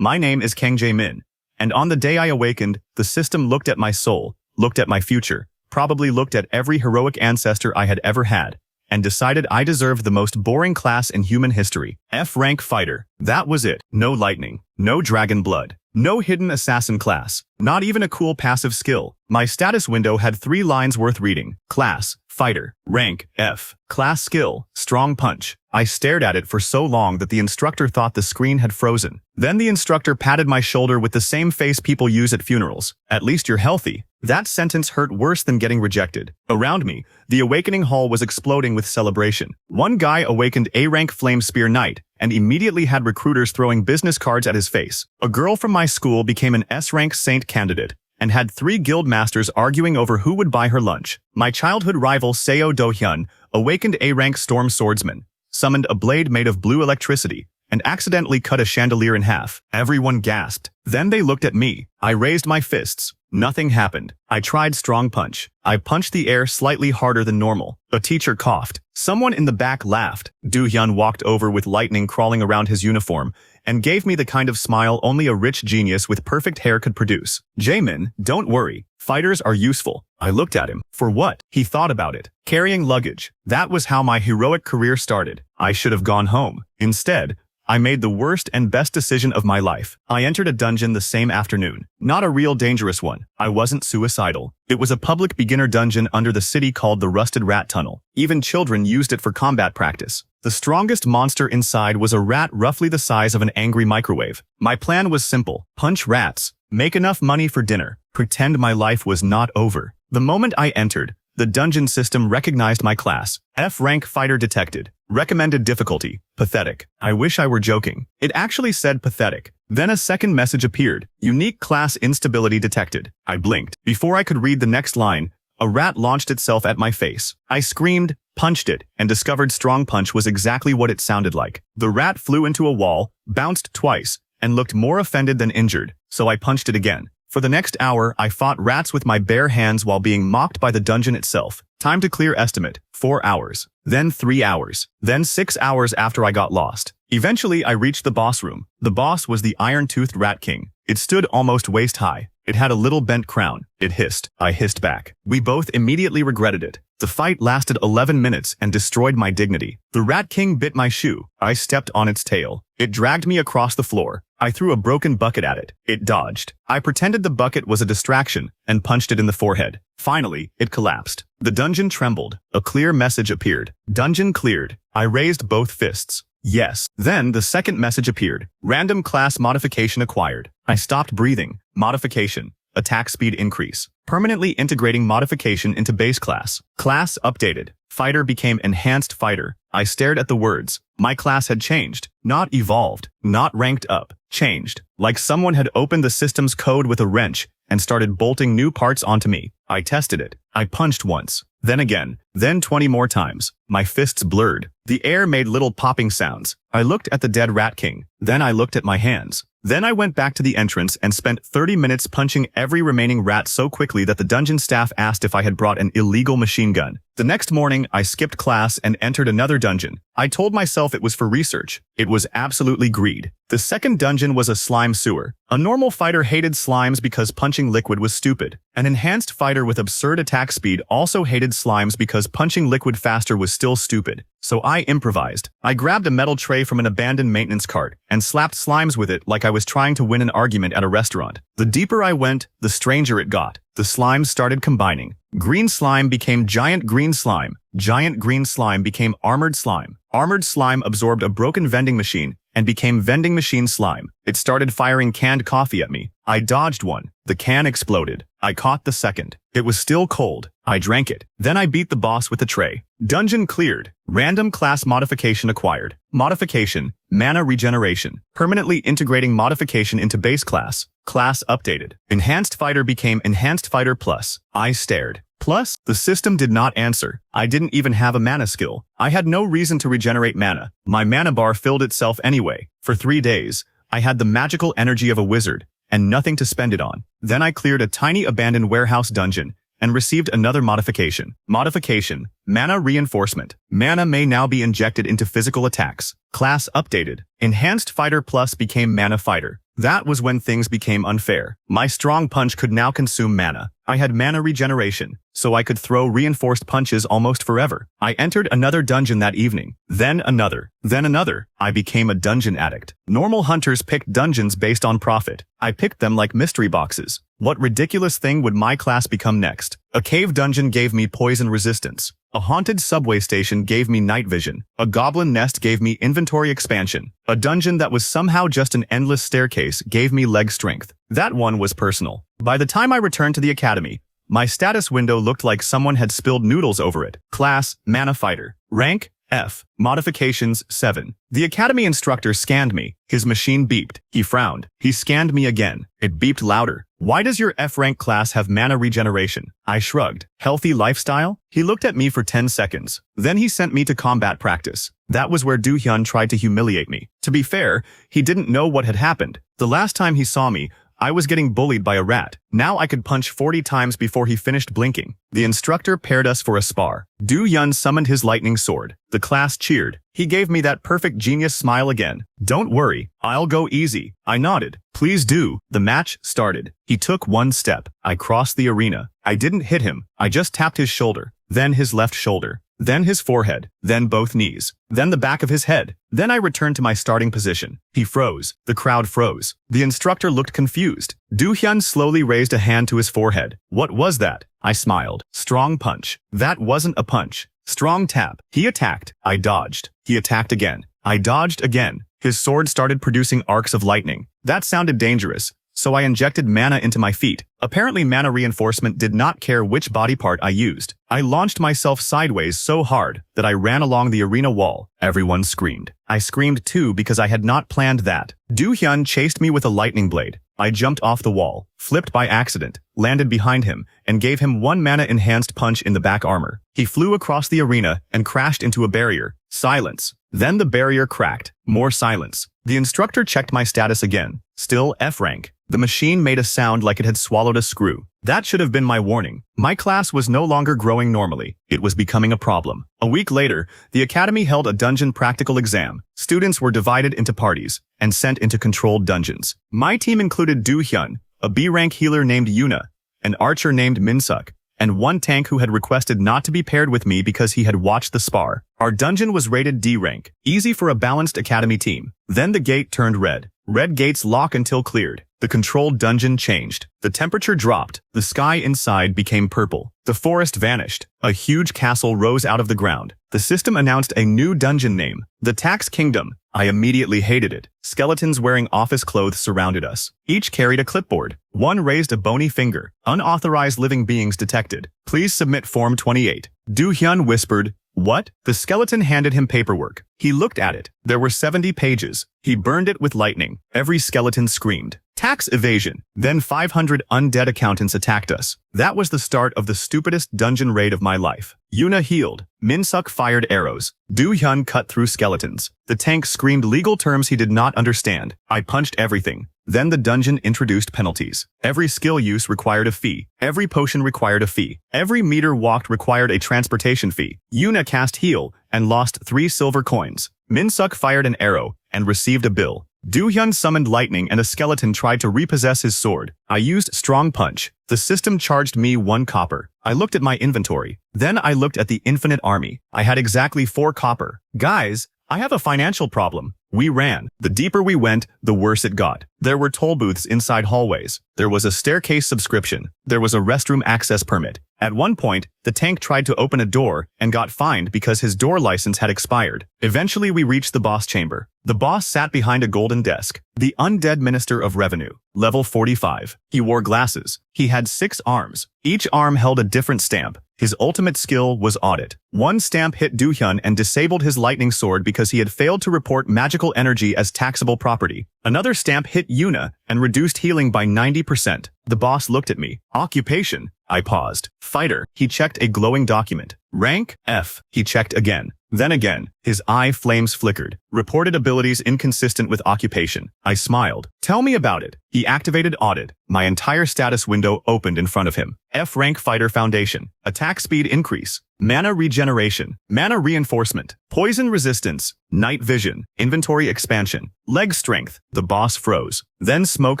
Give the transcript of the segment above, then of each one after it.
My name is Kang Jae-min. And on the day I awakened, the system looked at my soul, looked at my future, probably looked at every heroic ancestor I had ever had, and decided I deserved the most boring class in human history. F-rank fighter. That was it. No lightning. No dragon blood. No hidden assassin class. Not even a cool passive skill. My status window had 3 lines worth reading. Class, fighter. Rank, F. Class skill, strong punch. I stared at it for so long that the instructor thought the screen had frozen. Then the instructor patted my shoulder with the same face people use at funerals. At least you're healthy. That sentence hurt worse than getting rejected. Around me, the awakening hall was exploding with celebration. One guy awakened A-rank Flame Spear Knight and immediately had recruiters throwing business cards at his face. A girl from my school became an S-rank Saint candidate and had 3 guild masters arguing over who would buy her lunch. My childhood rival Seo Do-hyun awakened A-rank Storm Swordsman, summoned a blade made of blue electricity, and accidentally cut a chandelier in half. Everyone gasped. Then they looked at me. I raised my fists. Nothing happened. I tried strong punch. I punched the air slightly harder than normal. A teacher coughed. Someone in the back laughed. Do-hyun walked over with lightning crawling around his uniform and gave me the kind of smile only a rich genius with perfect hair could produce. Jae-min, don't worry. Fighters are useful. I looked at him. For what? He thought about it. Carrying luggage. That was how my heroic career started. I should have gone home. Instead, I made the worst and best decision of my life. I entered a dungeon the same afternoon. Not a real dangerous one. I wasn't suicidal. It was a public beginner dungeon under the city called the Rusted Rat Tunnel. Even children used it for combat practice. The strongest monster inside was a rat roughly the size of an angry microwave. My plan was simple. Punch rats. Make enough money for dinner. Pretend my life was not over. The moment I entered, the dungeon system recognized my class. F-rank fighter detected. Recommended difficulty. Pathetic. I wish I were joking. It actually said pathetic. Then a second message appeared. Unique class instability detected. I blinked. Before I could read the next line, a rat launched itself at my face. I screamed, punched it, and discovered strong punch was exactly what it sounded like. The rat flew into a wall, bounced twice, and looked more offended than injured, so I punched it again. For the next hour, I fought rats with my bare hands while being mocked by the dungeon itself. Time to clear estimate, 4 hours. Then 3 hours. Then 6 hours after I got lost. Eventually, I reached the boss room. The boss was the iron-toothed Rat King. It stood almost waist-high. It had a little bent crown. It hissed. I hissed back. We both immediately regretted it. The fight lasted 11 minutes and destroyed my dignity. The Rat King bit my shoe. I stepped on its tail. It dragged me across the floor. I threw a broken bucket at it. It dodged. I pretended the bucket was a distraction and punched it in the forehead. Finally, it collapsed. The dungeon trembled. A clear message appeared. Dungeon cleared. I raised both fists. Yes. Then the second message appeared. Random class modification acquired. I stopped breathing. Modification. Attack speed increase. Permanently integrating modification into base class. Class updated. Fighter became enhanced fighter. I stared at the words. My class had changed. Not evolved. Not ranked up. Changed. Like someone had opened the system's code with a wrench and started bolting new parts onto me. I tested it. I punched once. Then again. Then 20 more times. My fists blurred. The air made little popping sounds. I looked at the dead Rat King. Then I looked at my hands. Then I went back to the entrance and spent 30 minutes punching every remaining rat so quickly that the dungeon staff asked if I had brought an illegal machine gun. The next morning, I skipped class and entered another dungeon. I told myself it was for research. It was absolutely greed. The second dungeon was a slime sewer. A normal fighter hated slimes because punching liquid was stupid. An enhanced fighter with absurd attack speed also hated slimes because punching liquid faster was still stupid. So I improvised. I grabbed a metal tray from an abandoned maintenance cart and slapped slimes with it like I was trying to win an argument at a restaurant. The deeper I went, the stranger it got. The slimes started combining. Green slime became giant green slime. Giant green slime became armored slime. Armored slime absorbed a broken vending machine and became vending machine slime. It started firing canned coffee at me. I dodged one. The can exploded. I caught the second. It was still cold. I drank it. Then I beat the boss with the tray. Dungeon cleared. Random class modification acquired. Modification, mana regeneration. Permanently integrating modification into base class. Class updated. Enhanced fighter became enhanced fighter plus. I stared. Plus, the system did not answer. I didn't even have a mana skill. I had no reason to regenerate mana. My mana bar filled itself anyway. For 3 days, I had the magical energy of a wizard and nothing to spend it on. Then I cleared a tiny abandoned warehouse dungeon and received another modification. Modification, mana reinforcement. Mana may now be injected into physical attacks. Class updated. Enhanced fighter plus became mana fighter. That was when things became unfair. My strong punch could now consume mana. I had mana regeneration, so I could throw reinforced punches almost forever. I entered another dungeon that evening, then another, then another. I became a dungeon addict. Normal hunters picked dungeons based on profit. I picked them like mystery boxes. What ridiculous thing would my class become next? A cave dungeon gave me poison resistance. A haunted subway station gave me night vision. A goblin nest gave me inventory expansion. A dungeon that was somehow just an endless staircase gave me leg strength. That one was personal. By the time I returned to the academy, my status window looked like someone had spilled noodles over it. Class, Mana Fighter. Rank, F. Modifications, 7. The academy instructor scanned me. His machine beeped. He frowned. He scanned me again. It beeped louder. Why does your F-rank class have mana regeneration? I shrugged. Healthy lifestyle? He looked at me for 10 seconds. Then he sent me to combat practice. That was where Do-hyun tried to humiliate me. To be fair, he didn't know what had happened. The last time he saw me, I was getting bullied by a rat. Now I could punch 40 times before he finished blinking. The instructor paired us for a spar. Do-hyun summoned his lightning sword. The class cheered. He gave me that perfect genius smile again. Don't worry, I'll go easy. I nodded. Please do. The match started. He took one step. I crossed the arena. I didn't hit him. I just tapped his shoulder, then his left shoulder, then his forehead, then both knees, then the back of his head. Then I returned to my starting position. He froze. The crowd froze. The instructor looked confused. Do-hyun slowly raised a hand to his forehead. What was that? I smiled. Strong punch. That wasn't a punch. Strong tap. He attacked. I dodged. He attacked again. I dodged again. His sword started producing arcs of lightning. That sounded dangerous, so I injected mana into my feet. Apparently mana reinforcement did not care which body part I used. I launched myself sideways so hard that I ran along the arena wall. Everyone screamed. I screamed too because I had not planned that. Do-hyun chased me with a lightning blade. I jumped off the wall, flipped by accident, landed behind him, and gave him one mana-enhanced punch in the back armor. He flew across the arena and crashed into a barrier. Silence. Then the barrier cracked. More silence. The instructor checked my status again. Still F rank. The machine made a sound like it had swallowed a screw. That should have been my warning. My class was no longer growing normally. It was becoming a problem. A week later, the academy held a dungeon practical exam. Students were divided into parties and sent into controlled dungeons. My team included Do-hyun, a B-rank healer named Yuna, an archer named Min-suk, and one tank who had requested not to be paired with me because he had watched the spar. Our dungeon was rated D rank, easy for a balanced academy team. Then the gate turned red. Red gates lock until cleared. The controlled dungeon changed. The temperature dropped. The sky inside became purple. The forest vanished. A huge castle rose out of the ground. The system announced a new dungeon name, the Tax Kingdom. I immediately hated it. Skeletons wearing office clothes surrounded us. Each carried a clipboard. One raised a bony finger. Unauthorized living beings detected. Please submit Form 28. Do-hyun whispered, "What?" The skeleton handed him paperwork. He looked at it. There were 70 pages. He burned it with lightning. Every skeleton screamed. Tax evasion. Then 500 undead accountants attacked us. That was the start of the stupidest dungeon raid of my life. Yuna healed. Min-suk fired arrows. Do-hyun cut through skeletons. The tank screamed legal terms he did not understand. I punched everything. Then the dungeon introduced penalties. Every skill use required a fee. Every potion required a fee. Every meter walked required a transportation fee. Yuna cast heal and lost 3 silver coins. Min-suk fired an arrow and received a bill. Do-hyun summoned lightning and a skeleton tried to repossess his sword. I used strong punch. The system charged me 1 copper. I looked at my inventory. Then I looked at the infinite army. I had exactly 4 copper. Guys, I have a financial problem. We ran. The deeper we went, the worse it got. There were toll booths inside hallways. There was a staircase subscription. There was a restroom access permit. At one point, the tank tried to open a door and got fined because his door license had expired. Eventually, we reached the boss chamber. The boss sat behind a golden desk. The undead minister of revenue. Level 45. He wore glasses. He had 6 arms. Each arm held a different stamp. His ultimate skill was audit. One stamp hit Do-hyun and disabled his lightning sword because he had failed to report magical energy as taxable property. Another stamp hit Yuna and reduced healing by 90%. The boss looked at me. Occupation. I paused. Fighter. He checked a glowing document. Rank? F. He checked again. Then again. His eye flames flickered. Reported abilities inconsistent with occupation. I smiled. Tell me about it. He activated audit. My entire status window opened in front of him. F rank fighter foundation. Attack speed increase. Mana regeneration, mana reinforcement, poison resistance, night vision, inventory expansion, leg strength. The boss froze. Then smoke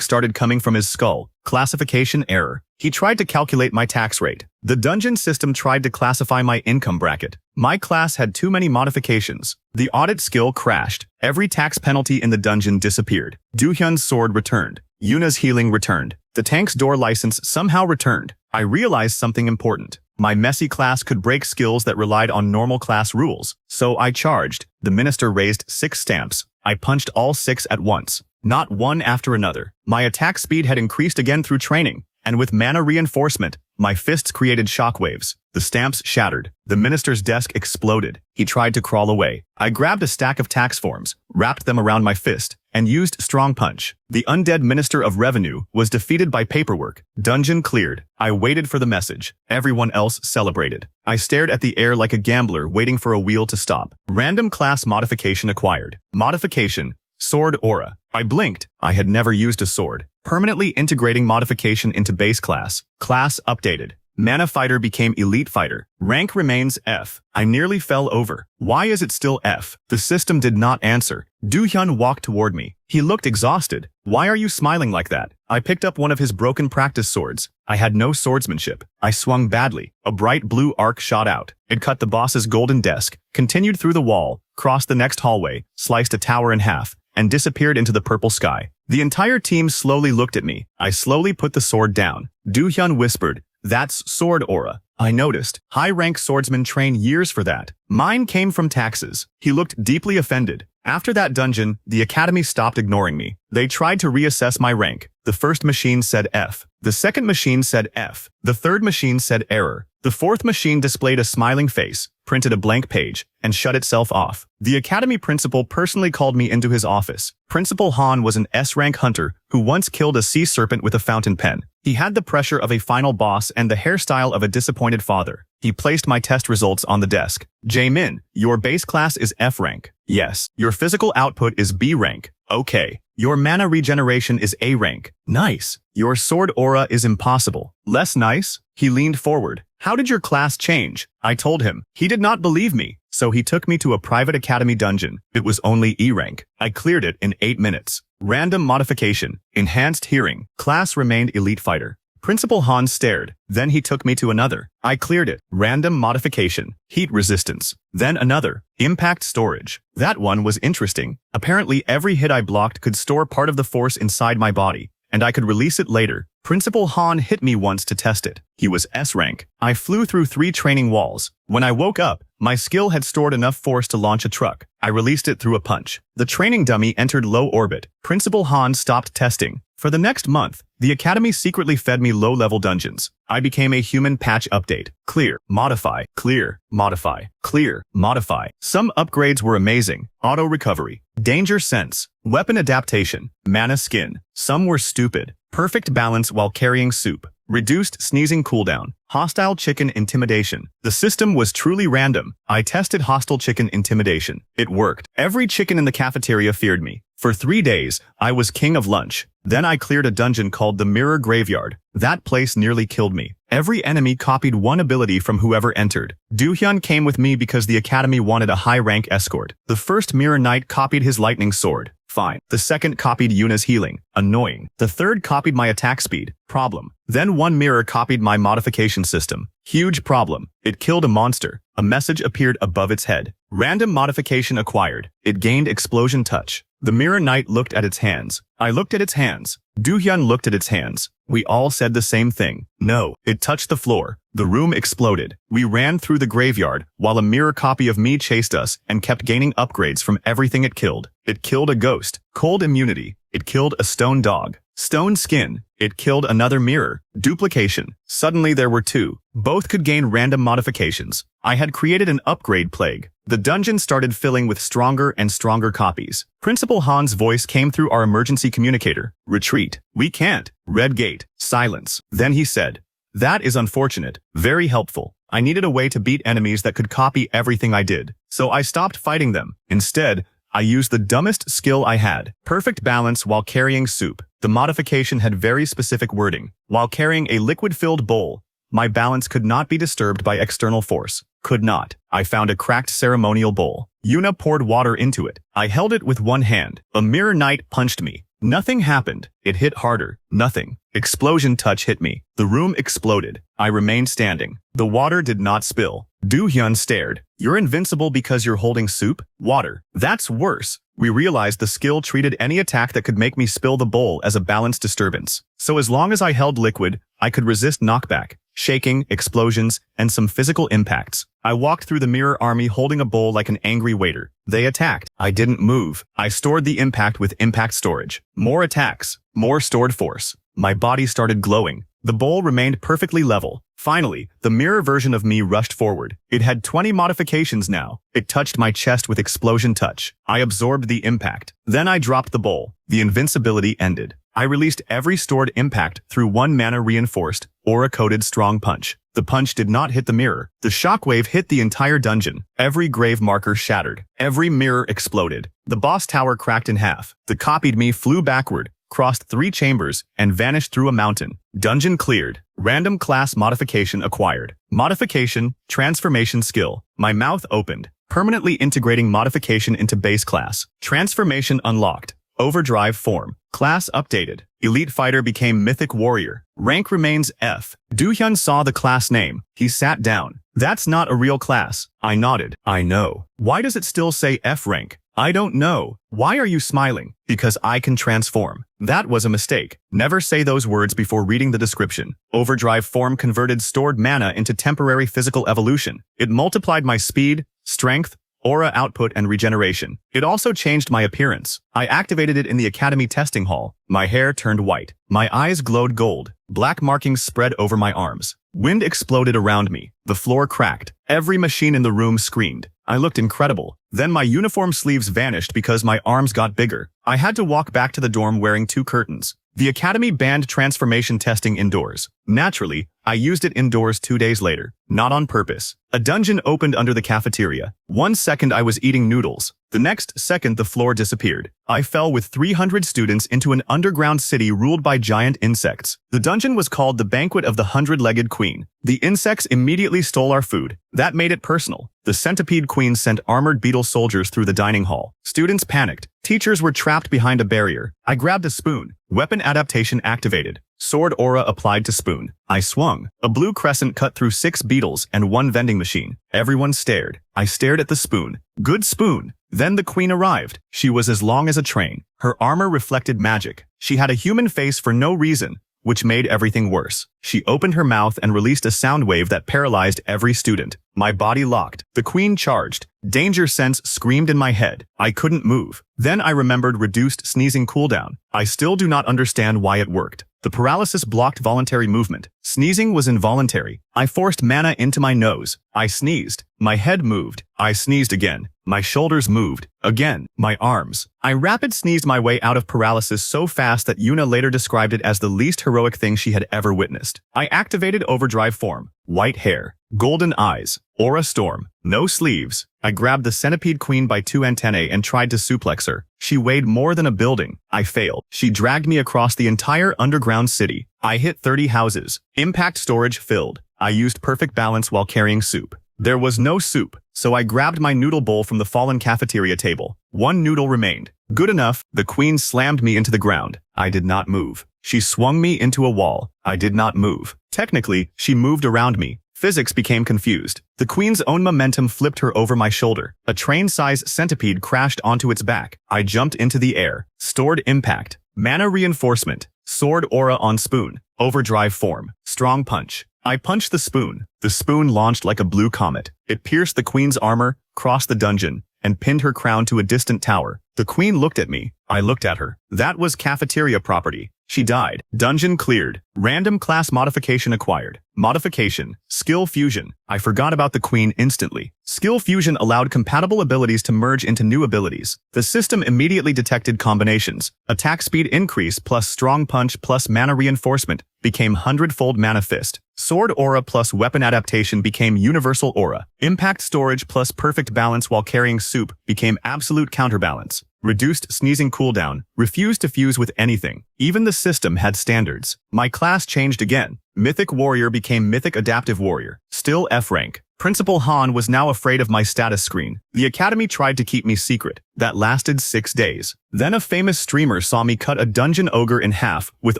started coming from his skull. Classification error. He tried to calculate my tax rate. The dungeon system tried to classify my income bracket. My class had too many modifications. The audit skill crashed. Every tax penalty in the dungeon disappeared. Do-hyun's sword returned. Yuna's healing returned. The tank's door license somehow returned. I realized something important. My messy class could break skills that relied on normal class rules. So I charged. The minister raised 6 stamps. I punched all 6 at once. Not one after another. My attack speed had increased again through training. And with mana reinforcement, my fists created shockwaves. The stamps shattered. The minister's desk exploded. He tried to crawl away. I grabbed a stack of tax forms, wrapped them around my fist, and used strong punch. The undead minister of revenue was defeated by paperwork. Dungeon cleared. I waited for the message. Everyone else celebrated. I stared at the air like a gambler waiting for a wheel to stop. Random class modification acquired. Modification. Sword aura. I blinked. I had never used a sword. Permanently integrating modification into base class. Class updated. Mana fighter became elite fighter. Rank remains F. I nearly fell over. Why is it still F? The system did not answer. Do-hyun walked toward me. He looked exhausted. Why are you smiling like that? I picked up one of his broken practice swords. I had no swordsmanship. I swung badly. A bright blue arc shot out. It cut the boss's golden desk, continued through the wall, crossed the next hallway, sliced a tower in half, and disappeared into the purple sky. The entire team slowly looked at me. I slowly put the sword down. Do-hyun whispered, "That's sword aura." I noticed. High-rank swordsmen train years for that. Mine came from taxes. He looked deeply offended. After that dungeon, the academy stopped ignoring me. They tried to reassess my rank. The first machine said F. The second machine said F. The third machine said error. The fourth machine displayed a smiling face, printed a blank page, and shut itself off. The academy principal personally called me into his office. Principal Han was an S-rank hunter who once killed a sea serpent with a fountain pen. He had the pressure of a final boss and the hairstyle of a disappointed father. He placed my test results on the desk. Jae-min, your base class is F rank. Yes. Your physical output is B rank. Okay. Your mana regeneration is A rank. Nice. Your sword aura is impossible. Less nice? He leaned forward. How did your class change? I told him. He did not believe me, so he took me to a private academy dungeon. It was only E rank. I cleared it in 8 minutes. Random modification. Enhanced hearing. Class remained elite fighter. Principal Han stared. Then he took me to another. I cleared it. Random modification. Heat resistance. Then another. Impact storage. That one was interesting. Apparently every hit I blocked could store part of the force inside my body, and I could release it later. Principal Han hit me once to test it. He was S rank. I flew through 3 training walls. When I woke up, my skill had stored enough force to launch a truck. I released it through a punch. The training dummy entered low orbit. Principal Han stopped testing. For the next month, the academy secretly fed me low-level dungeons. I became a human patch update. Clear, modify, clear, modify, clear, modify. Some upgrades were amazing. Auto recovery, danger sense, weapon adaptation, mana skin. Some were stupid. Perfect balance while carrying soup. Reduced sneezing cooldown. Hostile chicken intimidation. The system was truly random. I tested hostile chicken intimidation. It worked. Every chicken in the cafeteria feared me. For 3 days, I was king of lunch. Then I cleared a dungeon called the Mirror Graveyard. That place nearly killed me. Every enemy copied one ability from whoever entered. Do-hyun came with me because the academy wanted a high-rank escort. The first Mirror Knight copied his lightning sword. Fine. The second copied Yuna's healing. Annoying. The third copied my attack speed. Problem. Then one mirror copied my modification system. Huge problem. It killed a monster. A message appeared above its head. Random modification acquired. It gained explosion touch. The Mirror Knight looked at its hands. I looked at its hands. Do-hyun looked at its hands. We all said the same thing. No. It touched the floor. The room exploded. We ran through the graveyard, while a mirror copy of me chased us and kept gaining upgrades from everything it killed. It killed a ghost. Cold immunity. It killed a stone dog. Stone skin. It killed another mirror. Duplication. Suddenly there were 2. Both could gain random modifications. I had created an upgrade plague. The dungeon started filling with stronger and stronger copies. Principal Han's voice came through our emergency communicator. Retreat. We can't. Red gate. Silence. Then he said, "That is unfortunate. Very helpful. I needed a way to beat enemies that could copy everything I did. So I stopped fighting them. Instead, I used the dumbest skill I had. Perfect balance while carrying soup. The modification had very specific wording. While carrying a liquid-filled bowl, My balance could not be disturbed by external force. Could not. I found a cracked ceremonial bowl. Yuna poured water into it. I held it with one hand. A mirror knight punched me. Nothing happened. It hit harder. Nothing. Explosion touch hit me. The room exploded. I remained standing. The water did not spill. Do-hyun stared. You're invincible because you're holding soup? Water. That's worse. We realized the skill treated any attack that could make me spill the bowl as a balance disturbance. So as long as I held liquid, I could resist knockback, shaking, explosions, and some physical impacts. I walked through the mirror army holding a bowl like an angry waiter. They attacked. I didn't move. I stored the impact with impact storage. More attacks. More stored force. My body started glowing. The bowl remained perfectly level. Finally, the mirror version of me rushed forward. It had 20 modifications now. It touched my chest with explosion touch. I absorbed the impact. Then I dropped the bowl. The invincibility ended. I released every stored impact through one mana-reinforced, aura-coated strong punch. The punch did not hit the mirror. The shockwave hit the entire dungeon. Every grave marker shattered. Every mirror exploded. The boss tower cracked in half. The copied me flew backward, crossed 3 chambers, and vanished through a mountain. Dungeon cleared. Random class modification acquired. Modification, transformation skill. My mouth opened, permanently integrating modification into base class. Transformation unlocked. Overdrive form. Class updated. Elite fighter became mythic warrior. Rank remains F. Do-hyun saw the class name. He sat down. That's not a real class. I nodded. I know. Why does it still say F rank? I don't know. Why are you smiling? Because I can transform. That was a mistake. Never say those words before reading the description. Overdrive form converted stored mana into temporary physical evolution. It multiplied my speed, strength, aura output, and regeneration. It also changed my appearance. I activated it in the academy testing hall. My hair turned white. My eyes glowed gold. Black markings spread over my arms. Wind exploded around me. The floor cracked. Every machine in the room screamed. I looked incredible. Then my uniform sleeves vanished because my arms got bigger. I had to walk back to the dorm wearing 2 curtains. The academy banned transformation testing indoors. Naturally, I used it indoors 2 days later. Not on purpose. A dungeon opened under the cafeteria. 1 second I was eating noodles. The next second the floor disappeared. I fell with 300 students into an underground city ruled by giant insects. The dungeon was called the Banquet of the Hundred-Legged Queen. The insects immediately stole our food. That made it personal. The centipede queen sent armored beetle soldiers through the dining hall. Students panicked. Teachers were trapped behind a barrier. I grabbed a spoon. Weapon adaptation activated. Sword aura applied to spoon. I swung. A blue crescent cut through 6 beetles and 1 vending machine. Everyone stared. I stared at the spoon. Good spoon. Then the queen arrived. She was as long as a train. Her armor reflected magic. She had a human face for no reason, which made everything worse. She opened her mouth and released a sound wave that paralyzed every student. My body locked. The queen charged. Danger sense screamed in my head. I couldn't move. Then I remembered reduced sneezing cooldown. I still do not understand why it worked. The paralysis blocked voluntary movement. Sneezing was involuntary. I forced mana into my nose. I sneezed. My head moved. I sneezed again. My shoulders moved. Again. My arms. I rapid sneezed my way out of paralysis so fast that Yuna later described it as the least heroic thing she had ever witnessed. I activated overdrive form. White hair. Golden eyes. Aura storm. No sleeves. I grabbed the centipede queen by 2 antennae and tried to suplex her. She weighed more than a building. I failed. She dragged me across the entire underground city. I hit 30 houses. Impact storage filled. I used perfect balance while carrying soup. There was no soup, so I grabbed my noodle bowl from the fallen cafeteria table. 1 noodle remained. Good enough. The queen slammed me into the ground. I did not move. She swung me into a wall. I did not move. Technically, she moved around me. Physics became confused. The queen's own momentum flipped her over my shoulder. A train-sized centipede crashed onto its back. I jumped into the air. Stored impact. Mana reinforcement. Sword aura on spoon. Overdrive form. Strong punch. I punched the spoon. The spoon launched like a blue comet. It pierced the queen's armor, crossed the dungeon, and pinned her crown to a distant tower. The queen looked at me. I looked at her. That was cafeteria property. She died. Dungeon cleared. Random class modification acquired. Modification. Skill fusion. I forgot about the queen instantly. Skill fusion allowed compatible abilities to merge into new abilities. The system immediately detected combinations. Attack speed increase plus strong punch plus mana reinforcement became 100-fold mana fist. Sword aura plus weapon adaptation became universal aura. Impact storage plus perfect balance while carrying soup became absolute counterbalance. Reduced sneezing cooldown, refused to fuse with anything. Even the system had standards. My class changed again. Mythic Warrior became Mythic Adaptive Warrior. Still F rank. Principal Han was now afraid of my status screen. The academy tried to keep me secret. That lasted 6 days. Then a famous streamer saw me cut a dungeon ogre in half with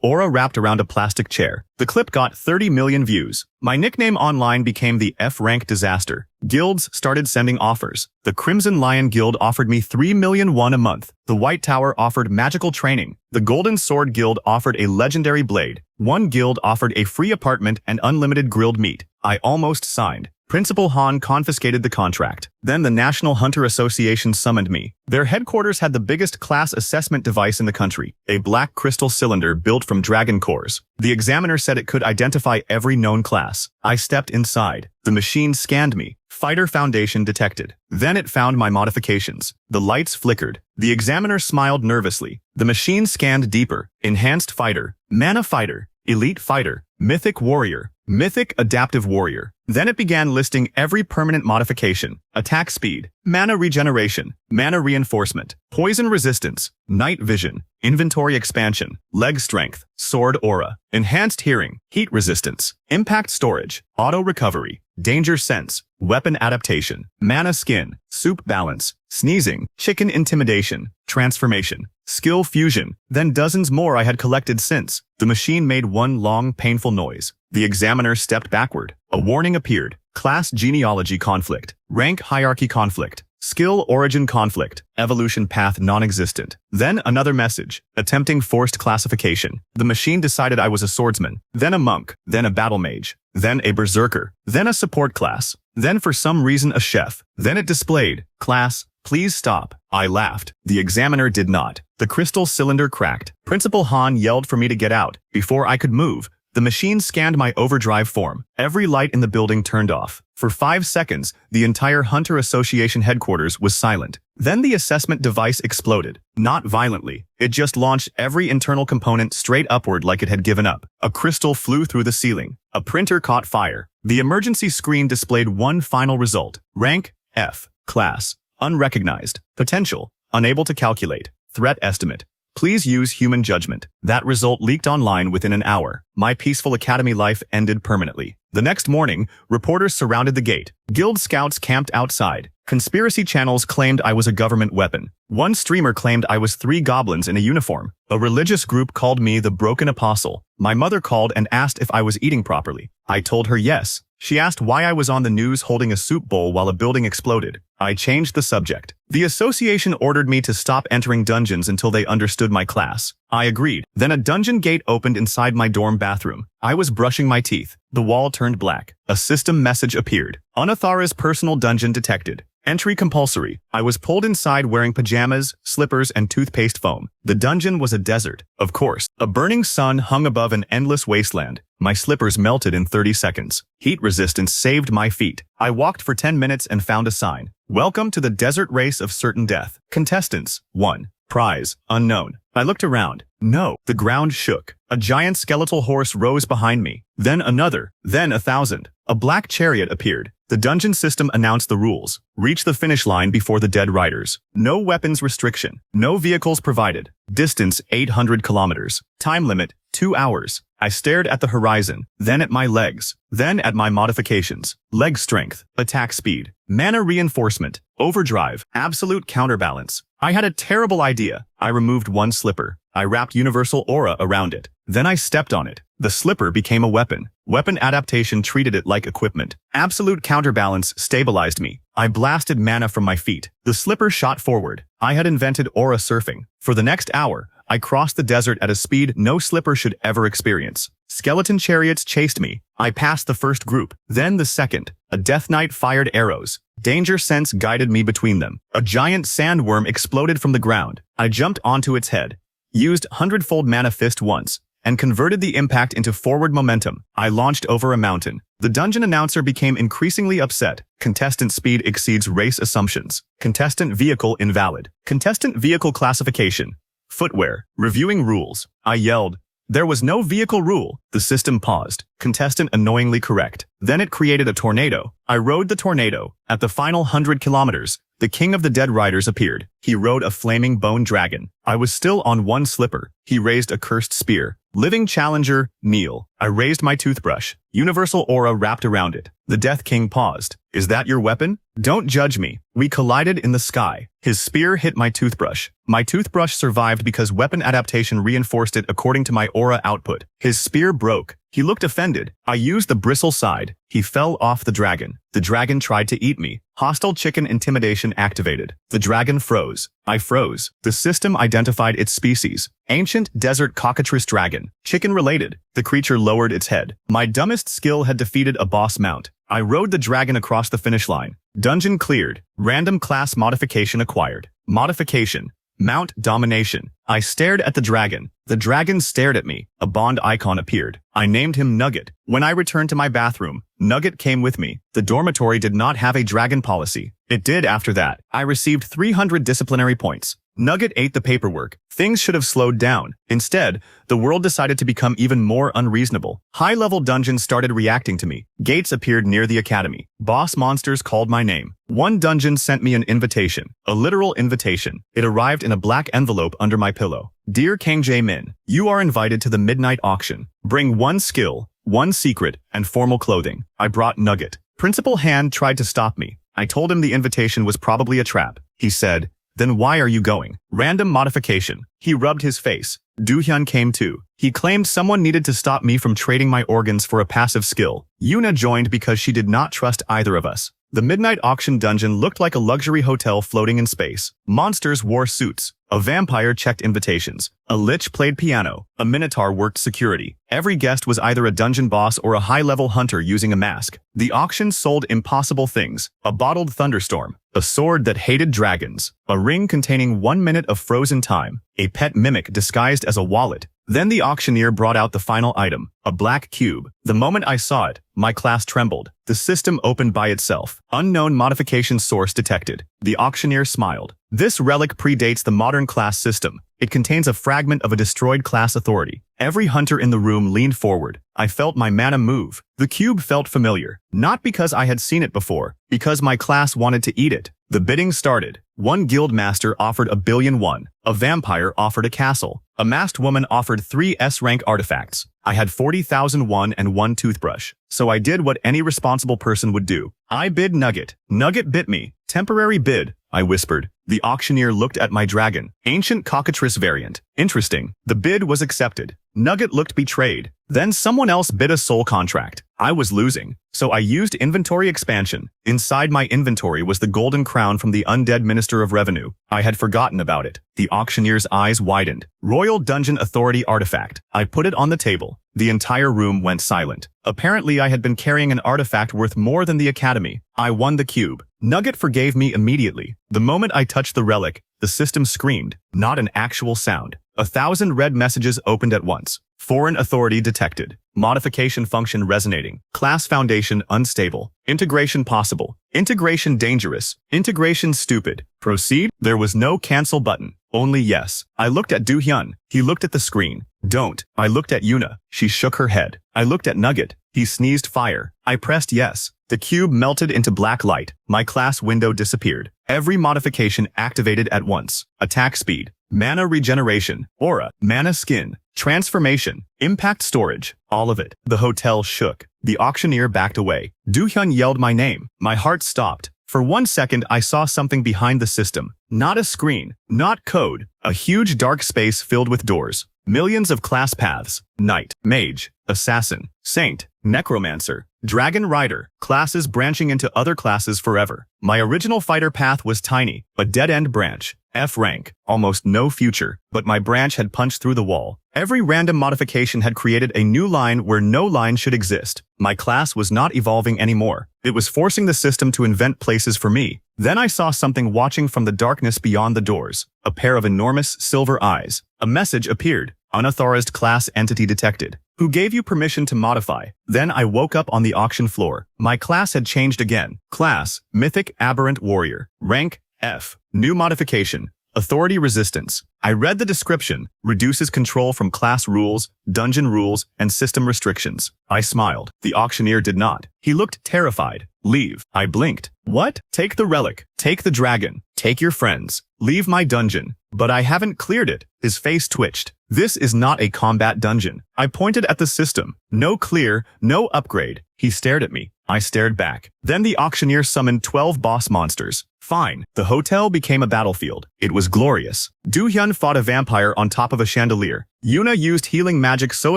aura wrapped around a plastic chair. The clip got 30 million views. My nickname online became the F-rank disaster. Guilds started sending offers. The Crimson Lion Guild offered me 3 million won a month. The White Tower offered magical training. The Golden Sword Guild offered a legendary blade. One guild offered a free apartment and unlimited grilled meat. I almost signed. Principal Han confiscated the contract. Then the National Hunter Association summoned me. Their headquarters had the biggest class assessment device in the country, a black crystal cylinder built from dragon cores. The examiner said it could identify every known class. I stepped inside. The machine scanned me. Fighter Foundation detected. Then it found my modifications. The lights flickered. The examiner smiled nervously. The machine scanned deeper. Enhanced Fighter, Mana Fighter, Elite Fighter, Mythic Warrior, Mythic Adaptive Warrior. Then it began listing every permanent modification: attack speed, mana regeneration, mana reinforcement, poison resistance, night vision, inventory expansion, leg strength, sword aura, enhanced hearing, heat resistance, impact storage, auto recovery, danger sense, weapon adaptation, mana skin, soup balance, sneezing, chicken intimidation, transformation, skill fusion, then dozens more I had collected since. The machine made one long, painful noise. The examiner stepped backward. A warning appeared. Class genealogy conflict, rank hierarchy conflict, skill origin conflict, evolution path non-existent. Then another message, attempting forced classification. The machine decided I was a swordsman, then a monk, then a battle mage, then a berserker, then a support class, then for some reason a chef. Then it displayed, class, please stop. I laughed. The examiner did not. The crystal cylinder cracked. Principal Han yelled for me to get out. Before I could move, the machine scanned my overdrive form. Every light in the building turned off. For 5 seconds, the entire Hunter Association headquarters was silent. Then the assessment device exploded. Not violently. It just launched every internal component straight upward like it had given up. A crystal flew through the ceiling. A printer caught fire. The emergency screen displayed one final result. Rank, F. Class, unrecognized. Potential, unable to calculate. Threat estimate. Please use human judgment. That result leaked online within an hour. My peaceful academy life ended permanently. The next morning, reporters surrounded the gate. Guild scouts camped outside. Conspiracy channels claimed I was a government weapon. One streamer claimed I was 3 goblins in a uniform. A religious group called me the Broken Apostle. My mother called and asked if I was eating properly. I told her yes. She asked why I was on the news holding a soup bowl while a building exploded. I changed the subject. The association ordered me to stop entering dungeons until they understood my class. I agreed. Then a dungeon gate opened inside my dorm bathroom. I was brushing my teeth. The wall turned black. A system message appeared. Unathara's personal dungeon detected. Entry compulsory. I was pulled inside wearing pajamas, slippers, and toothpaste foam. The dungeon was a desert. Of course, a burning sun hung above an endless wasteland. My slippers melted in 30 seconds. Heat resistance saved my feet. I walked for 10 minutes and found a sign. Welcome to the desert race of certain death. Contestants. 1. Prize. Unknown. I looked around. No. The ground shook. A giant skeletal horse rose behind me. Then another. Then 1,000. A black chariot appeared. The dungeon system announced the rules. Reach the finish line before the dead riders. No weapons restriction. No vehicles provided. Distance 800 kilometers. Time limit 2 hours. I stared at the horizon, then at my legs, then at my modifications. Leg strength, attack speed, mana reinforcement, overdrive, absolute counterbalance. I had a terrible idea. I removed one slipper. I wrapped universal aura around it. Then I stepped on it. The slipper became a weapon. Weapon adaptation treated it like equipment. Absolute counterbalance stabilized me. I blasted mana from my feet. The slipper shot forward. I had invented aura surfing. For the next hour, I crossed the desert at a speed no slipper should ever experience. Skeleton chariots chased me. I passed the first group, then the second. A death knight fired arrows. Danger sense guided me between them. A giant sandworm exploded from the ground. I jumped onto its head, used 100-fold mana fist once, and converted the impact into forward momentum. I launched over a mountain. The dungeon announcer became increasingly upset. Contestant speed exceeds race assumptions. Contestant vehicle invalid. Contestant vehicle classification. Footwear. Reviewing rules. I yelled. There was no vehicle rule. The system paused. Contestant annoyingly correct. Then it created a tornado. I rode the tornado. At the final 100 kilometers, the king of the dead riders appeared. He rode a flaming bone dragon. I was still on one slipper. He raised a cursed spear. Living challenger, kneel. I raised my toothbrush. Universal aura wrapped around it. The Death King paused. Is that your weapon? Don't judge me. We collided in the sky. His spear hit my toothbrush. My toothbrush survived because weapon adaptation reinforced it according to my aura output. His spear broke. He looked offended. I used the bristle side. He fell off the dragon. The dragon tried to eat me. Hostile chicken intimidation activated. The dragon froze. I froze. The system identified its species. Ancient desert cockatrice dragon. Chicken related. The creature lowered its head. My dumbest skill had defeated a boss mount. I rode the dragon across the finish line. Dungeon cleared. Random class modification acquired. Modification. Mount domination. I stared at the dragon. The dragon stared at me. A bond icon appeared. I named him Nugget. When I returned to my bathroom, Nugget came with me. The dormitory did not have a dragon policy. It did after that. I received 300 disciplinary points. Nugget ate the paperwork. Things should have slowed down. Instead, the world decided to become even more unreasonable. High-level dungeons started reacting to me. Gates appeared near the academy. Boss monsters called my name. One dungeon sent me an invitation. A literal invitation. It arrived in a black envelope under my pillow. Dear Kang Jae-min, you are invited to the midnight auction. Bring one skill, one secret, and formal clothing. I brought Nugget. Principal Han tried to stop me. I told him the invitation was probably a trap. He said, then why are you going? Random modification. He rubbed his face. Do-hyun came too. He claimed someone needed to stop me from trading my organs for a passive skill. Yuna joined because she did not trust either of us. The midnight auction dungeon looked like a luxury hotel floating in space. Monsters wore suits. A vampire checked invitations. A lich played piano. A minotaur worked security. Every guest was either a dungeon boss or a high-level hunter using a mask. The auction sold impossible things. A bottled thunderstorm. A sword that hated dragons. A ring containing 1 minute of frozen time. A pet mimic disguised as a wallet. Then the auctioneer brought out the final item, a black cube. The moment I saw it, my class trembled. The system opened by itself. Unknown modification source detected. The auctioneer smiled. This relic predates the modern class system. It contains a fragment of a destroyed class authority. Every hunter in the room leaned forward. I felt my mana move. The cube felt familiar. Not because I had seen it before, because my class wanted to eat it. The bidding started. One guild master offered 1,000,000,000. A vampire offered a castle. A masked woman offered 3 S-rank artifacts. I had 40,000 won and 1 toothbrush. So I did what any responsible person would do. I bid Nugget. Nugget bit me. Temporary bid, I whispered. The auctioneer looked at my dragon. Ancient cockatrice variant. Interesting. The bid was accepted. Nugget looked betrayed. Then someone else bid a soul contract. I was losing. So I used inventory expansion. Inside my inventory was the golden crown from the undead Minister of Revenue. I had forgotten about it. The auctioneer's eyes widened. Royal Dungeon Authority artifact. I put it on the table. The entire room went silent. Apparently I had been carrying an artifact worth more than the academy. I won the cube. Nugget forgave me immediately. The moment I touched the relic, the system screamed. Not an actual sound. 1,000 red messages opened at once. Foreign authority detected. Modification function resonating. Class foundation unstable. Integration possible. Integration dangerous. Integration stupid. Proceed? There was no cancel button. Only yes. I looked at Do-hyun. He looked at the screen. Don't. I looked at Yuna. She shook her head. I looked at Nugget. He sneezed fire. I pressed yes. The cube melted into black light. My class window disappeared. Every modification activated at once. Attack speed. Mana regeneration. Aura. Mana skin. Transformation. Impact storage. All of it. The hotel shook. The auctioneer backed away. Do-hyun yelled my name. My heart stopped. For 1 second, I saw something behind the system. Not a screen. Not code. A huge dark space filled with doors. Millions of class paths. Knight. Mage. Assassin. Saint. Necromancer. Dragon Rider. Classes branching into other classes forever. My original fighter path was tiny. A dead-end branch. F rank. Almost no future. But my branch had punched through the wall. Every random modification had created a new line where no line should exist. My class was not evolving anymore. It was forcing the system to invent places for me. Then I saw something watching from the darkness beyond the doors. A pair of enormous silver eyes. A message appeared. Unauthorized class entity detected. Who gave you permission to modify? Then I woke up on the auction floor. My class had changed again. Class, Mythic Aberrant Warrior. Rank, F. New modification. Authority resistance. I read the description. Reduces control from class rules, dungeon rules, and system restrictions. I smiled. The auctioneer did not. He looked terrified. Leave. I blinked. What? Take the relic. Take the dragon. Take your friends. Leave my dungeon. But I haven't cleared it. His face twitched. This is not a combat dungeon. I pointed at the system. No clear, no upgrade. He stared at me. I stared back. Then the auctioneer summoned 12 boss monsters. Fine. The hotel became a battlefield. It was glorious. Do-hyun fought a vampire on top of a chandelier. Yuna used healing magic so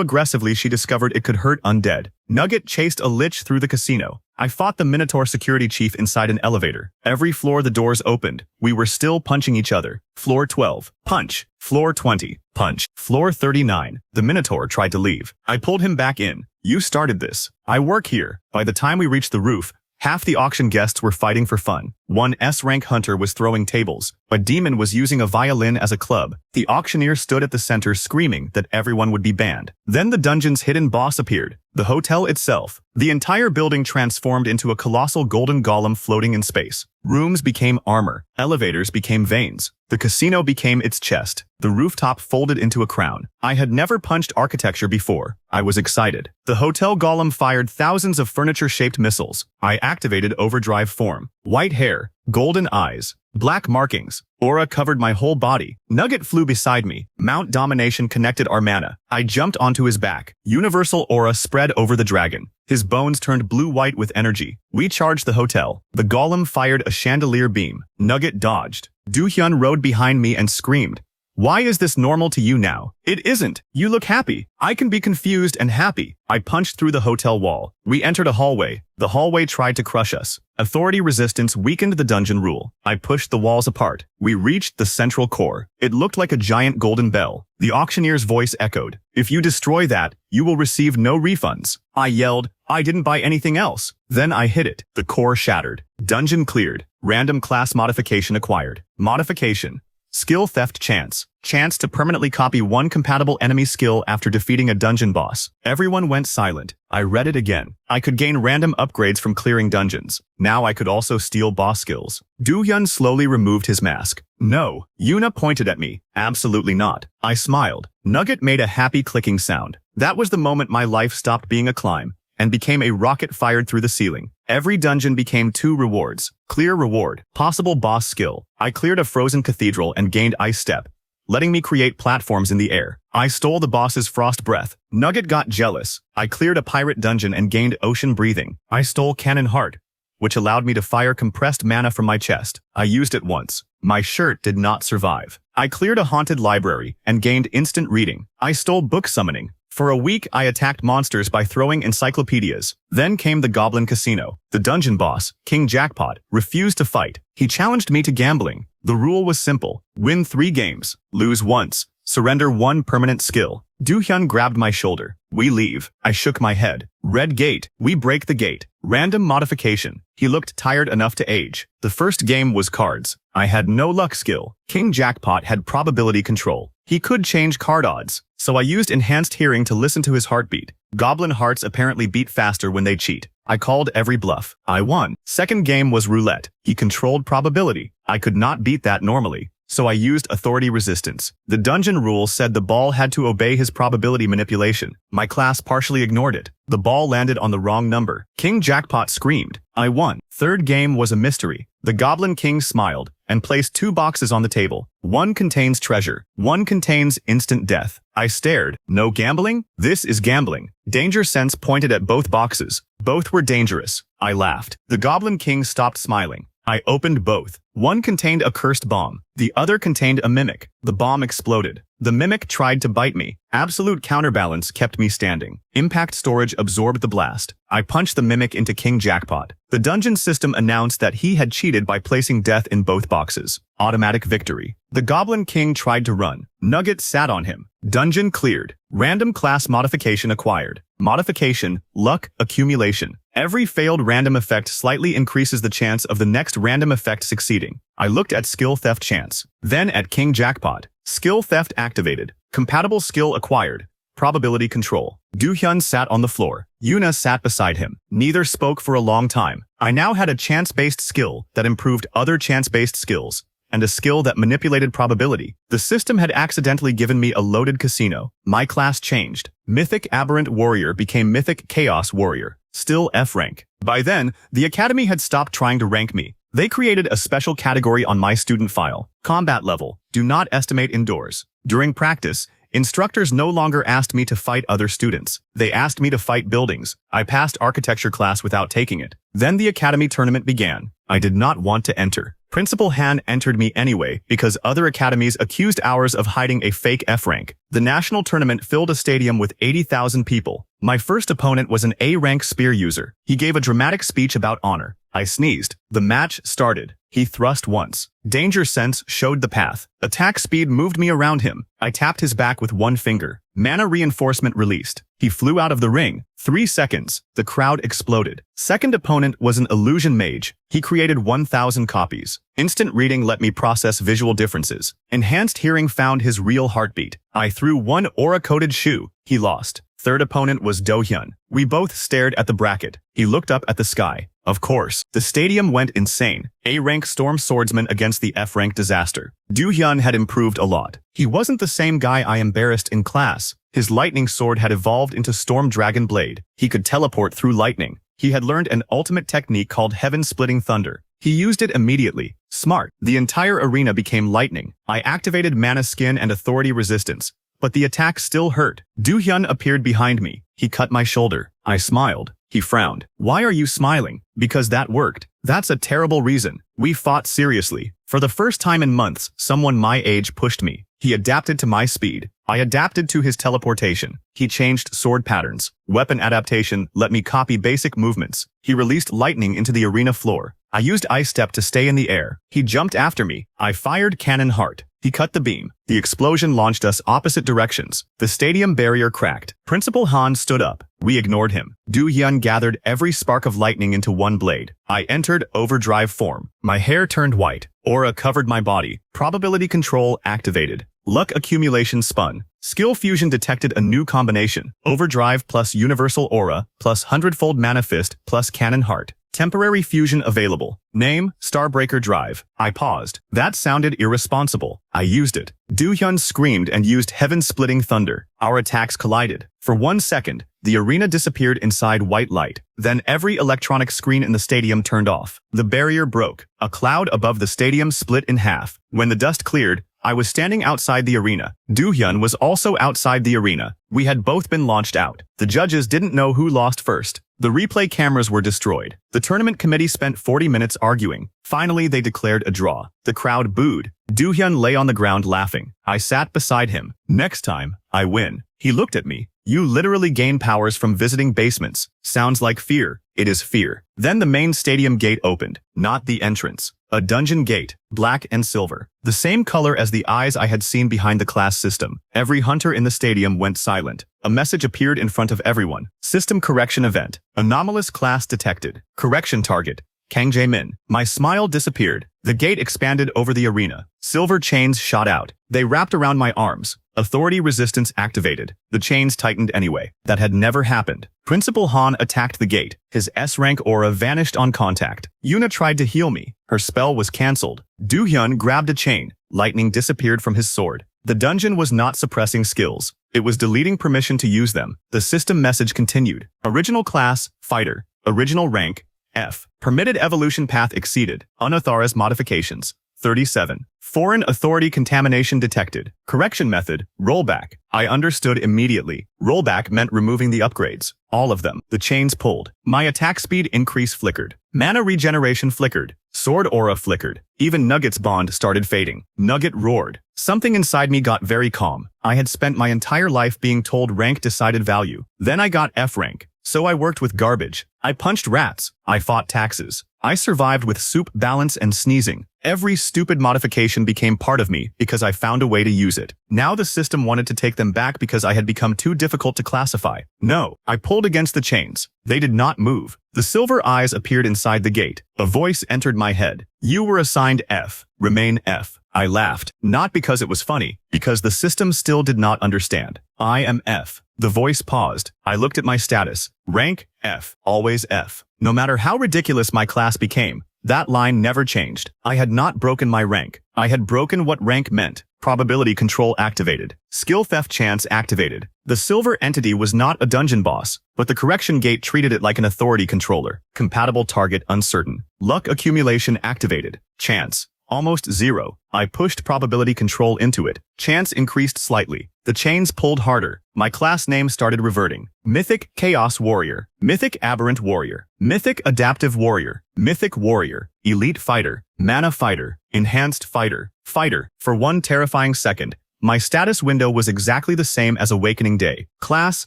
aggressively she discovered it could hurt undead. Nugget chased a lich through the casino. I fought the Minotaur security chief inside an elevator. Every floor the doors opened. We were still punching each other. Floor 12. Punch. Floor 20. Punch. Floor 39. The Minotaur tried to leave. I pulled him back in. You started this. I work here. By the time we reached the roof, half the auction guests were fighting for fun. One S-rank hunter was throwing tables. A demon was using a violin as a club. The auctioneer stood at the center screaming that everyone would be banned. Then the dungeon's hidden boss appeared. The hotel itself. The entire building transformed into a colossal golden golem floating in space. Rooms became armor. Elevators became veins. The casino became its chest. The rooftop folded into a crown. I had never punched architecture before. I was excited. The hotel golem fired thousands of furniture-shaped missiles. I activated overdrive form. White hair, golden eyes, black markings. Aura covered my whole body. Nugget flew beside me. Mount Domination connected our mana. I jumped onto his back. Universal aura spread over the dragon. His bones turned blue-white with energy. We charged the hotel. The golem fired a chandelier beam. Nugget dodged. Do-hyun rode behind me and screamed. Why is this normal to you now? It isn't. You look happy. I can be confused and happy. I punched through the hotel wall. We entered a hallway. The hallway tried to crush us. Authority resistance weakened the dungeon rule. I pushed the walls apart. We reached the central core. It looked like a giant golden bell. The auctioneer's voice echoed. If you destroy that, you will receive no refunds. I yelled. I didn't buy anything else. Then I hit it. The core shattered. Dungeon cleared. Random class modification acquired. Modification. Skill theft chance. Chance to permanently copy one compatible enemy skill after defeating a dungeon boss. Everyone went silent. I read it again. I could gain random upgrades from clearing dungeons. Now I could also steal boss skills. Do-hyun slowly removed his mask. No. Yuna pointed at me. Absolutely not. I smiled. Nugget made a happy clicking sound. That was the moment my life stopped being a climb and became a rocket fired through the ceiling. Every dungeon became 2 rewards. Clear reward. Possible boss skill. I cleared a frozen cathedral and gained ice step, letting me create platforms in the air. I stole the boss's frost breath. Nugget got jealous. I cleared a pirate dungeon and gained ocean breathing. I stole cannon heart, which allowed me to fire compressed mana from my chest. I used it once. My shirt did not survive. I cleared a haunted library and gained instant reading. I stole book summoning. For a week, I attacked monsters by throwing encyclopedias. Then came the Goblin Casino. The dungeon boss, King Jackpot, refused to fight. He challenged me to gambling. The rule was simple. Win 3 games. Lose once. Surrender 1 permanent skill. Do-hyun grabbed my shoulder. We leave. I shook my head. Red gate. We break the gate. Random modification. He looked tired enough to age. The first game was cards. I had no luck skill. King Jackpot had probability control. He could change card odds, so I used enhanced hearing to listen to his heartbeat. Goblin hearts apparently beat faster when they cheat. I called every bluff. I won. Second game was roulette. He controlled probability. I could not beat that normally, so I used authority resistance. The dungeon rule said the ball had to obey his probability manipulation. My class partially ignored it. The ball landed on the wrong number. King Jackpot screamed. I won. Third game was a mystery. The Goblin King smiled and placed 2 boxes on the table. One contains treasure. One contains instant death. I stared. No gambling? This is gambling. Danger Sense pointed at both boxes. Both were dangerous. I laughed. The Goblin King stopped smiling. I opened both. One contained a cursed bomb. The other contained a mimic. The bomb exploded. The mimic tried to bite me. Absolute counterbalance kept me standing. Impact storage absorbed the blast. I punched the mimic into King Jackpot. The dungeon system announced that he had cheated by placing death in both boxes. Automatic victory. The Goblin King tried to run. Nugget sat on him. Dungeon cleared. Random class modification acquired. Modification, luck, accumulation. Every failed random effect slightly increases the chance of the next random effect succeeding. I looked at skill theft chance. Then at King Jackpot. Skill theft activated. Compatible skill acquired. Probability control. Do-hyun sat on the floor. Yuna sat beside him. Neither spoke for a long time. I now had a chance-based skill that improved other chance-based skills. and a skill that manipulated probability. The system had accidentally given me a loaded casino. My class changed. Mythic Aberrant Warrior became Mythic Chaos Warrior. Still F rank. By then, the Academy had stopped trying to rank me. They created a special category on my student file. Combat level. Do not estimate indoors. During practice, instructors no longer asked me to fight other students. They asked me to fight buildings. I passed architecture class without taking it. Then the academy tournament began. I did not want to enter. Principal Han entered me anyway because other academies accused ours of hiding a fake F rank. The national tournament filled a stadium with 80,000 people. My first opponent was an A-rank spear user. He gave a dramatic speech about honor. I sneezed. The match started. He thrust once. Danger sense showed the path. Attack speed moved me around him. I tapped his back with one finger. Mana reinforcement released. He flew out of the ring. 3 seconds. The crowd exploded. Second opponent was an illusion mage. He created 1,000 copies. Instant reading let me process visual differences. Enhanced hearing found his real heartbeat. I threw one aura-coated shoe. He lost. Third opponent was Do-hyun. We both stared at the bracket. He looked up at the sky. Of course, the stadium went insane. A-rank storm swordsman against the F-rank disaster. Do-hyun had improved a lot. He wasn't the same guy I embarrassed in class. His lightning sword had evolved into Storm Dragon Blade. He could teleport through lightning. He had learned an ultimate technique called Heaven-Splitting Thunder. He used it immediately. Smart. The entire arena became lightning. I activated Mana Skin and Authority Resistance. But the attack still hurt. Do-hyun appeared behind me. He cut my shoulder. I smiled. He frowned. Why are you smiling? Because that worked. That's a terrible reason. We fought seriously. For the first time in months, someone my age pushed me. He adapted to my speed. I adapted to his teleportation. He changed sword patterns. Weapon adaptation let me copy basic movements. He released lightning into the arena floor. I used Ice Step to stay in the air. He jumped after me. I fired Cannon Heart. He cut the beam. The explosion launched us opposite directions. The stadium barrier cracked. Principal Han stood up. We ignored him. Do-hyun gathered every spark of lightning into one blade. I entered overdrive form. My hair turned white. Aura covered my body. Probability control activated. Luck accumulation spun. Skill fusion detected a new combination. Overdrive plus universal aura plus 100-fold mana fist plus cannon heart. Temporary fusion available. Name, Starbreaker Drive. I paused. That sounded irresponsible. I used it. Do-hyun screamed and used Heaven-Splitting Thunder. Our attacks collided. For 1 second, the arena disappeared inside white light. Then every electronic screen in the stadium turned off. The barrier broke. A cloud above the stadium split in half. When the dust cleared, I was standing outside the arena. Do-hyun was also outside the arena. We had both been launched out. The judges didn't know who lost first. The replay cameras were destroyed. The tournament committee spent 40 minutes arguing. Finally, they declared a draw. The crowd booed. Do-hyun lay on the ground laughing. I sat beside him. Next time, I win. He looked at me. You literally gain powers from visiting basements. Sounds like fear. It is fear. Then the main stadium gate opened. Not the entrance. A dungeon gate, black and silver. The same color as the eyes I had seen behind the class system. Every hunter in the stadium went silent. A message appeared in front of everyone. System correction event. Anomalous class detected. Correction target. Kang Jae-min. My smile disappeared. The gate expanded over the arena. Silver chains shot out. They wrapped around my arms. Authority resistance activated. The chains tightened anyway. That had never happened. Principal Han attacked the gate. His S-rank aura vanished on contact. Yuna tried to heal me. Her spell was cancelled. Do-hyun grabbed a chain. Lightning disappeared from his sword. The dungeon was not suppressing skills. It was deleting permission to use them. The system message continued. Original class, fighter. Original rank, F. Permitted evolution path exceeded. Unauthorized modifications. 37. Foreign authority contamination detected. Correction method, rollback. I understood immediately. Rollback meant removing the upgrades. All of them. The chains pulled. My attack speed increase flickered. Mana regeneration flickered. Sword aura flickered. Even Nugget's bond started fading. Nugget roared. Something inside me got very calm. I had spent my entire life being told rank decided value. Then I got F rank. So I worked with garbage. I punched rats. I fought taxes. I survived with soup, balance, and sneezing. Every stupid modification became part of me because I found a way to use it. Now the system wanted to take them back because I had become too difficult to classify. No, I pulled against the chains. They did not move. The silver eyes appeared inside the gate. A voice entered my head. You were assigned F. Remain F. I laughed. Not because it was funny, because the system still did not understand. I am F. The voice paused. I looked at my status. Rank, F. Always F. No matter how ridiculous my class became, That line never changed. I had not broken my rank. I had broken what rank meant. Probability control activated. Skill theft chance activated. The silver entity was not a dungeon boss, but the correction gate treated it like an authority controller. Compatible target uncertain. Luck accumulation activated. Chance almost 0. I pushed probability control into it. Chance increased slightly. The chains pulled harder. My class name started reverting. Mythic Chaos Warrior. Mythic Aberrant Warrior. Mythic Adaptive Warrior. Mythic Warrior. Elite Fighter. Mana Fighter. Enhanced Fighter. Fighter. For one terrifying second, my status window was exactly the same as Awakening Day. Class,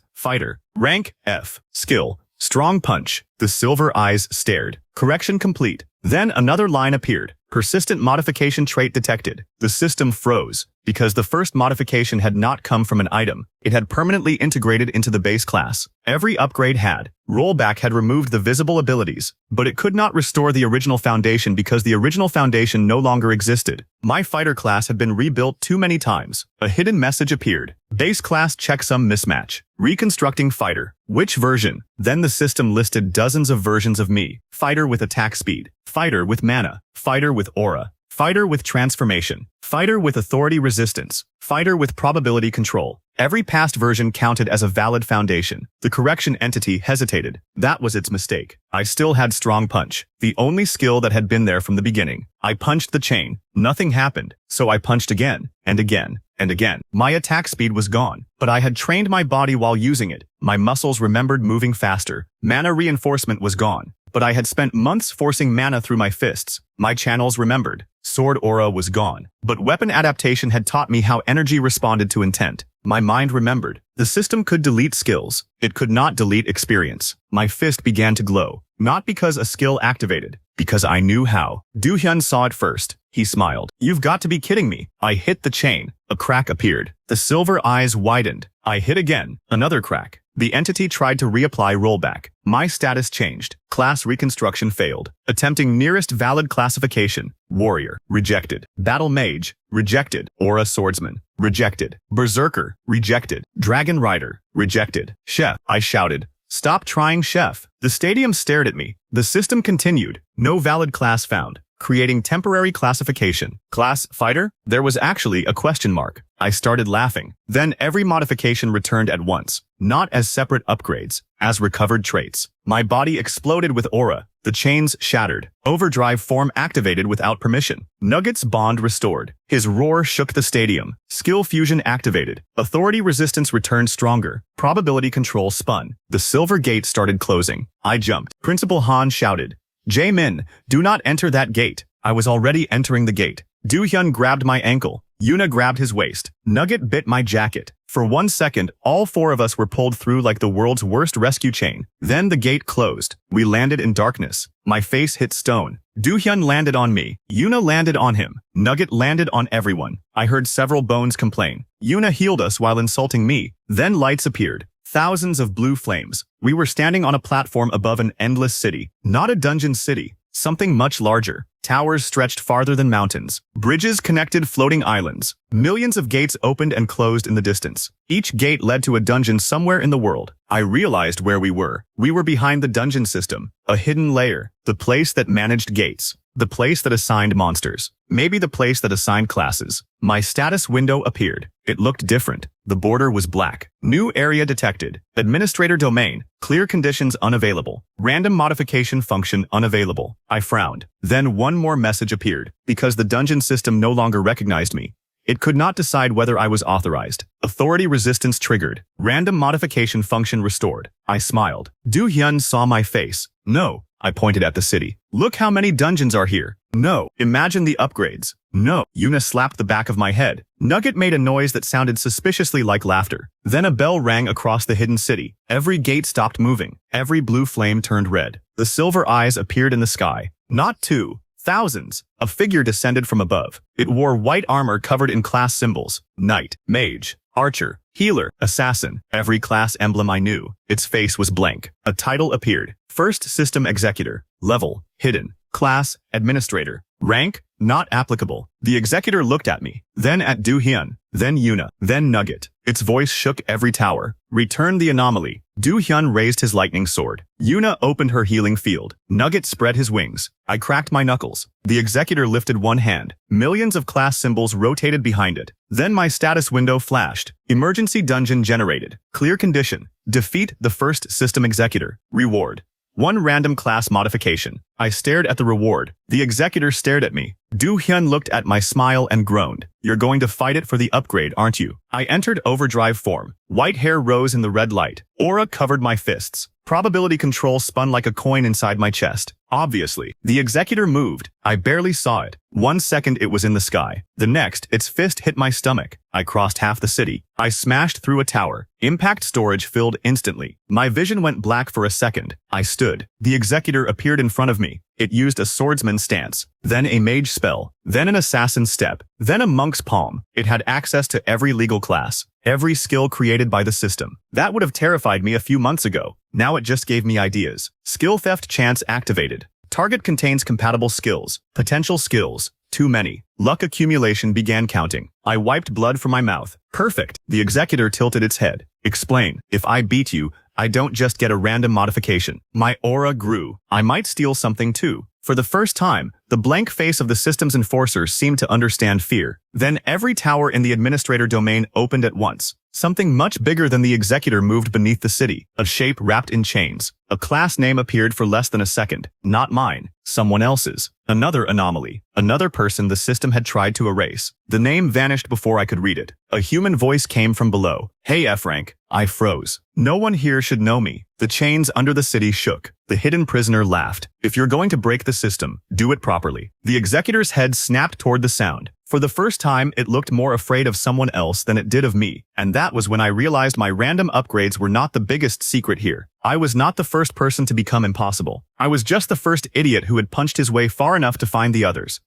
Fighter. Rank, F. Skill, Strong Punch. The silver eyes stared. Correction complete. Then another line appeared. Persistent modification trait detected. The system froze. Because the first modification had not come from an item, it had permanently integrated into the base class. Every upgrade had. Rollback had removed the visible abilities, but it could not restore the original foundation because the original foundation no longer existed. My fighter class had been rebuilt too many times. A hidden message appeared. Base class checksum mismatch. Reconstructing fighter. Which version? Then the system listed dozens of versions of me. Fighter with attack speed. Fighter with mana. Fighter with aura. Fighter with transformation. Fighter with authority resistance. Fighter with probability control. Every past version counted as a valid foundation. The correction entity hesitated. That was its mistake. I still had strong punch, the only skill that had been there from the beginning. I punched the chain. Nothing happened. So I punched again, and again, and again. My attack speed was gone, but I had trained my body while using it. My muscles remembered moving faster. Mana reinforcement was gone, but I had spent months forcing mana through my fists. My channels remembered. Sword aura was gone, but weapon adaptation had taught me how energy responded to intent. My mind remembered. The system could delete skills. It could not delete experience. My fist began to glow, not because a skill activated, because I knew how. Do-hyun saw it first. He smiled. You've got to be kidding me. I hit the chain. A crack appeared. The silver eyes widened. I hit again. Another crack. The entity tried to reapply rollback. My status changed. Class reconstruction failed. Attempting nearest valid classification. Warrior. Rejected. Battle Mage. Rejected. Aura Swordsman. Rejected. Berserker. Rejected. Dragon Rider. Rejected. Chef. I shouted. Stop trying, Chef. The stadium stared at me. The system continued. No valid class found. Creating temporary classification. Class Fighter? There was actually a question mark. I started laughing. Then every modification returned at once. Not as separate upgrades, as recovered traits. My body exploded with aura. The chains shattered. Overdrive form activated without permission. Nugget's bond restored. His roar shook the stadium. Skill fusion activated. Authority resistance returned stronger. Probability control spun. The silver gate started closing. I jumped. Principal Han shouted, Jae-min, do not enter that gate. I was already entering the gate. Do-hyun grabbed my ankle. Yuna grabbed his waist. Nugget bit my jacket. For 1 second, all 4 of us were pulled through like the world's worst rescue chain. Then the gate closed. We landed in darkness. My face hit stone. Do-hyun landed on me. Yuna landed on him. Nugget landed on everyone. I heard several bones complain. Yuna healed us while insulting me. Then lights appeared. Thousands of blue flames. We were standing on a platform above an endless city. Not a dungeon city. Something much larger. Towers stretched farther than mountains. Bridges connected floating islands. Millions of gates opened and closed in the distance. Each gate led to a dungeon somewhere in the world. I realized where we were. We were behind the dungeon system. A hidden layer. The place that managed gates. The place that assigned monsters. Maybe the place that assigned classes. My status window appeared. It looked different. The border was black. New area detected. Administrator domain. Clear conditions unavailable. Random modification function unavailable. I frowned. Then one more message appeared. Because the dungeon system no longer recognized me, it could not decide whether I was authorized. Authority resistance triggered. Random modification function restored. I smiled. Do-hyun saw my face. No. I pointed at the city. Look how many dungeons are here. No. Imagine the upgrades. No. Yuna slapped the back of my head. Nugget made a noise that sounded suspiciously like laughter. Then a bell rang across the hidden city. Every gate stopped moving. Every blue flame turned red. The silver eyes appeared in the sky. Not 2. Thousands. A figure descended from above. It wore white armor covered in class symbols. Knight, mage, archer, healer, assassin. Every class emblem I knew. Its face was blank. A title appeared. First System Executor. Level, hidden. Class, Administrator. Rank, not applicable. The executor looked at me, then at Do-hyun, then Yuna, then Nugget. Its voice shook every tower. Return the anomaly. Do-hyun raised his lightning sword. Yuna opened her healing field. Nugget spread his wings. I cracked my knuckles. The executor lifted one hand. Millions of class symbols rotated behind it. Then my status window flashed. Emergency dungeon generated. Clear condition. Defeat the first system executor. Reward. One random class modification. I stared at the reward. The executor stared at me. Do-hyun looked at my smile and groaned. You're going to fight it for the upgrade, aren't you? I entered overdrive form. White hair rose in the red light. Aura covered my fists. Probability control spun like a coin inside my chest. Obviously, the executor moved. I barely saw it. 1 second it was in the sky. The next, its fist hit my stomach. I crossed half the city. I smashed through a tower. Impact storage filled instantly. My vision went black for a second. I stood. The executor appeared in front of me. It used a swordsman stance, then a mage spell, then an assassin step, then a monk's palm. It had access to every legal class, every skill created by the system. That would have terrified me a few months ago. Now it just gave me ideas. Skill theft chance activated. Target contains compatible skills. Potential skills. Too many. Luck accumulation began counting. I wiped blood from my mouth. Perfect. The executor tilted its head. Explain. If I beat you, I don't just get a random modification. My aura grew. I might steal something too. For the first time, the blank face of the system's enforcer seemed to understand fear. Then every tower in the administrator domain opened at once. Something much bigger than the executor moved beneath the city, a shape wrapped in chains. A class name appeared for less than a second. Not mine. Someone else's. Another anomaly. Another person the system had tried to erase. The name vanished before I could read it. A human voice came from below. Hey F-rank. I froze. No one here should know me. The chains under the city shook. The hidden prisoner laughed. If you're going to break the system, do it properly. The executor's head snapped toward the sound. For the first time, it looked more afraid of someone else than it did of me, and that was when I realized my random upgrades were not the biggest secret here. I was not the first person to become impossible. I was just the first idiot who had punched his way far enough to find the others.